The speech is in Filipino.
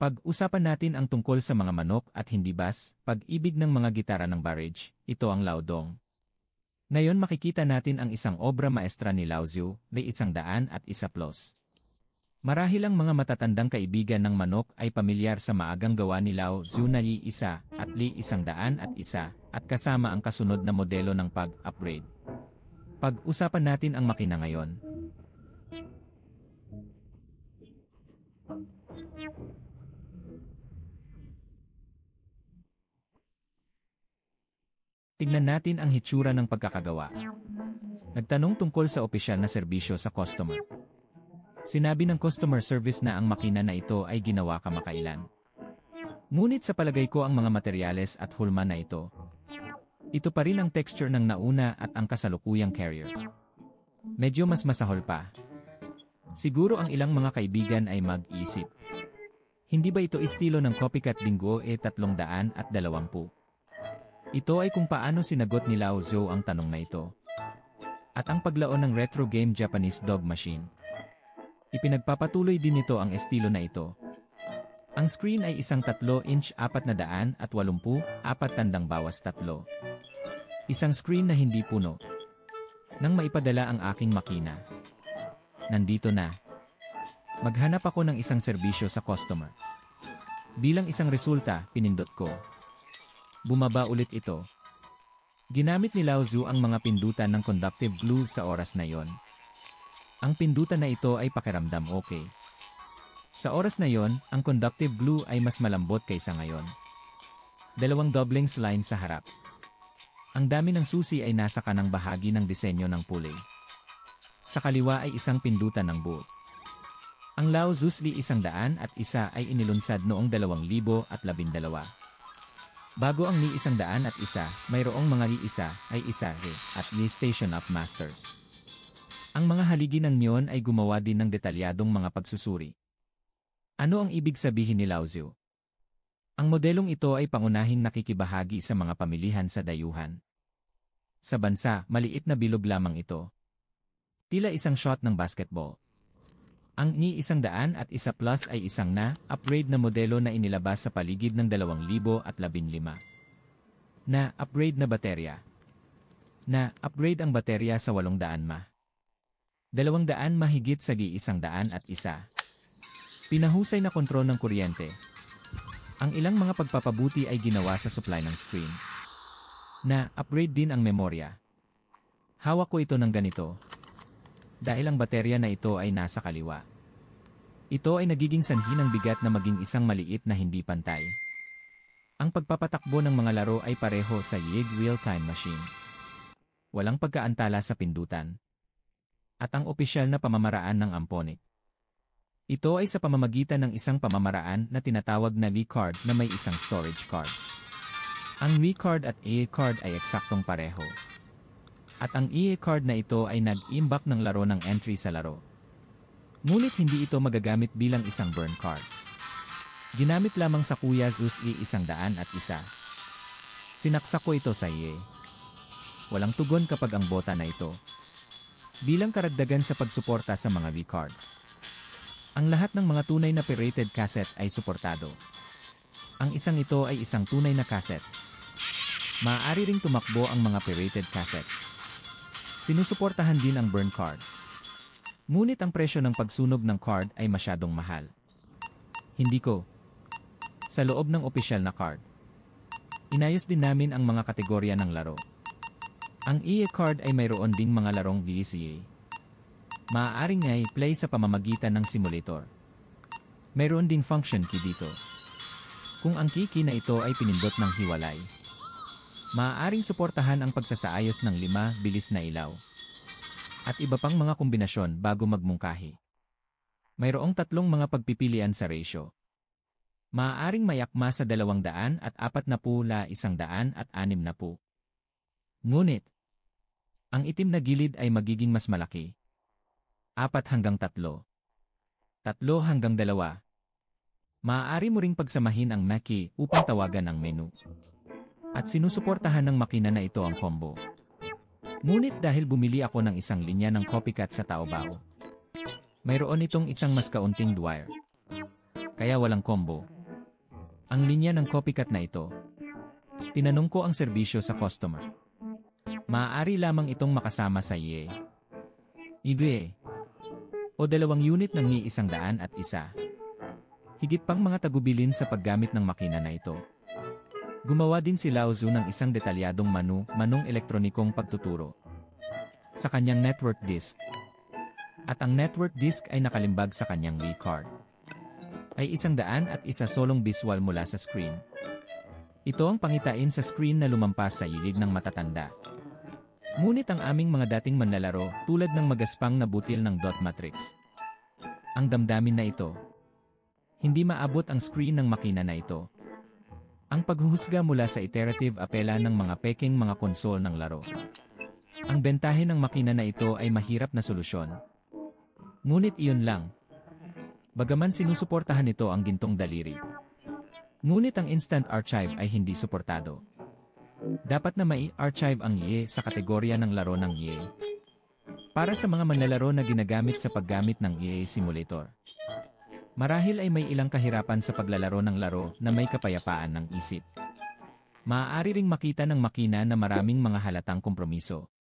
Pag-usapan natin ang tungkol sa mga manok at hindi bass, pag-ibig ng mga gitara ng barrage, ito ang Laodong. Ngayon makikita natin ang isang obra maestra ni Lao Tzu, Li 101. Marahil ang mga matatandang kaibigan ng manok ay pamilyar sa maagang gawa ni Lao Tzu na Li 1 at Li 101 at kasama ang kasunod na modelo ng pag-upgrade. Pag-usapan natin ang makina ngayon. Tignan natin ang hitsura ng pagkakagawa. Nagtanong tungkol sa opisyal na serbisyo sa customer. Sinabi ng customer service na ang makina na ito ay ginawa kamakailan. Ngunit sa palagay ko ang mga materyales at hulma na ito pa rin ang texture ng nauna at ang kasalukuyang carrier. Medyo mas masahol pa. Siguro ang ilang mga kaibigan ay mag-iisip. Hindi ba ito estilo ng copycat Dingo E320? Ito ay kung paano sinagot ni Lao Tzu ang tanong na ito. At ang paglaon ng retro game Japanese Dog Machine. Ipinagpapatuloy din nito ang estilo na ito. Ang screen ay isang 3-inch 480, 4 Isang screen na hindi puno. Nang maipadala ang aking makina. Nandito na. Maghanap ako ng isang serbisyo sa customer. Bilang isang resulta, pinindot ko. Bumaba ulit ito. Ginamit ni Lao Tzu ang mga pindutan ng conductive glue sa oras na yon. Ang pindutan na ito ay pakiramdam okay. Sa oras na yon, ang conductive glue ay mas malambot kaysa ngayon. 2 doublings line sa harap. Ang dami ng susi ay nasa kanang bahagi ng disenyo ng pulley. Sa kaliwa ay isang pindutan ng bolt. Ang Lao Tzu's Li 101 ay inilunsad noong 2012. Bago ang Li 101, mayroong mga Li 1 at Li Station Up Masters. Ang mga haligi ng neon ay gumawa din ng detalyadong mga pagsusuri. Ano ang ibig sabihin ni Lao Tzu? Ang modelong ito ay pangunahing nakikibahagi sa mga pamilihan sa dayuhan. Sa bansa, maliit na bilog lamang ito. Tila isang shot ng basketball. Ang Ni 101 Plus ay isang upgrade na modelo na inilabas sa paligid ng 2015. Upgrade na baterya. Upgrade ang baterya sa 800 mAh. 200 mahigit sa Gi 101. Pinahusay na kontrol ng kuryente. Ang ilang mga pagpapabuti ay ginawa sa supply ng screen. Upgrade din ang memorya. Hawak ko ito ng ganito. Dahil ang baterya na ito ay nasa kaliwa. Ito ay nagiging sanhi ng bigat na maging isang maliit na hindi pantay. Ang pagpapatakbo ng mga laro ay pareho sa Yig real-time machine. Walang pagkaantala sa pindutan. At ang opisyal na pamamaraan ng Amponic. Ito ay sa pamamagitan ng isang pamamaraan na tinatawag na Wii card na may isang storage card. Ang Wii card at EA card ay eksaktong pareho. At ang EA card na ito ay nag-imbak ng laro ng entry sa laro. Ngunit hindi ito magagamit bilang isang burn card. Ginamit lamang sa Kuya Tzu's Li 101. Sinaksak ko ito sa EA. Walang tugon kapag ang bota na ito. Bilang karagdagan sa pagsuporta sa mga Wii cards. Ang lahat ng mga tunay na pirated cassette ay suportado. Ang isang ito ay isang tunay na cassette. Maaari ring tumakbo ang mga pirated cassette. Sinusuportahan din ang burn card. Ngunit ang presyo ng pagsunog ng card ay masyadong mahal. Hindi ko. Sa loob ng opisyal na card. Inayos din namin ang mga kategorya ng laro. Ang EA card ay mayroon ding mga larong VCA. Maaaring ay play sa pamamagitan ng simulator. Mayroon ding function key dito. Kung ang key na ito ay pinindot ng hiwalay. Maaaring suportahan ang pagsasaayos ng 5 bilis na ilaw. At iba pang mga kombinasyon bago magmungkahi. Mayroong 3 mga pagpipilian sa ratio. Maaaring mayakma sa 240 la 160. Ngunit, ang itim na gilid ay magiging mas malaki. 4 hanggang 3. 3 hanggang 2. Maaari mo ring pagsamahin ang Mackie upang tawagan ang menu. At sinusuportahan ng makina na ito ang combo. Ngunit dahil bumili ako ng isang linya ng copycat sa Taobao, mayroon itong isang mas kaunting wire. kaya walang combo. Ang linya ng copycat na ito. Tinanong ko ang serbisyo sa customer. Maaari lamang itong makasama sa EA. EBA. O 2 unit ng Ni 101. Higit pang mga tagubilin sa paggamit ng makina na ito. Gumawa din si Lao Tzu ng isang detalyadong manong elektronikong pagtuturo sa kanyang network disk. At ang network disk ay nakalimbag sa kanyang Wii card. Ay 101 solong visual mula sa screen. Ito ang pangitain sa screen na lumampas sa ilig ng matatanda. Ngunit ang aming mga dating manlalaro tulad ng magaspang na butil ng dot matrix. Ang damdamin na ito. Hindi maabot ang screen ng makina na ito. Ang paghuhusga mula sa iterative apela ng mga peking mga konsol ng laro. Ang bentahe ng makina na ito ay mahirap na solusyon. Ngunit iyon lang. Bagaman sinusuportahan nito ang gintong daliri. Ngunit ang instant archive ay hindi suportado. Dapat na mai-archive ang EA sa kategorya ng laro ng EA. Para sa mga manlalaro na ginagamit sa paggamit ng EA Simulator. Marahil ay may ilang kahirapan sa paglalaro ng laro na may kapayapaan ng isip. Maaari ring makita ng makina na maraming mga halatang kompromiso.